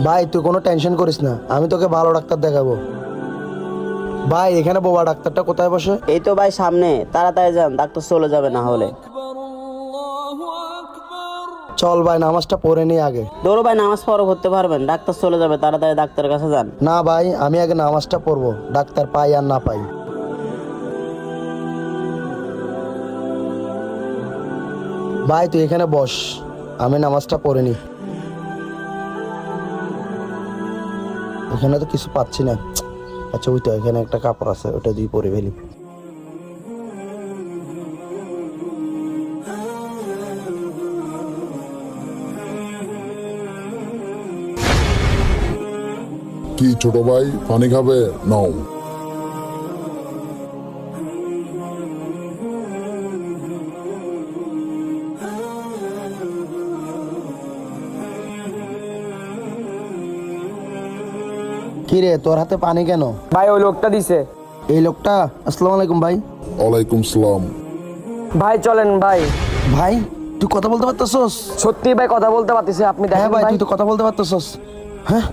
ভাই তুই কোনো টেনশন করিস না, আমি তোকে ভালো ডাক্তার দেখাবো। ভাই এখানে বোবা ডাক্তারটা কোথায় বসে? এই তো ভাই সামনে, তাড়াতাড়ি যান, ডাক্তার চলে যাবে না হলে। চল ভাই নামাজটা পড়ে নি আগে। দৌড়ো ভাই, নামাজ পড়ো করতে পারবেন, ডাক্তার চলে যাবে, তাড়াতাড়ি ডাক্তারের কাছে যান। না ভাই আমি আগে নামাজটা পড়বো, ডাক্তার পাই আর না পাই। ভাই তুই এখানে বস, আমি নামাজটা পড়ে নি। এখানে তো কিছু পাচ্ছি না। আচ্ছা ওই তো এখানে একটা কাপড় আছে, ওটা দিয়ে পরে ফেলি। কি ছোট ভাই, পানি খাবে? নাও। কি রে তোর হাতে পানি কেন? ভাই ওই লোকটা দিছে। এই লোকটা? আসসালামু আলাইকুম ভাই। ওয়ালাইকুম সালাম। ভাই চলেন ভাই। ভাই তুই কথা বলতে পারতেছস? সত্যি ভাই কথা বলতে পারতেছি, আপনি হ্যাঁ দেখেন ভাই ভাই। তুই তো কথা বলতে পারতেছস। হ্যাঁ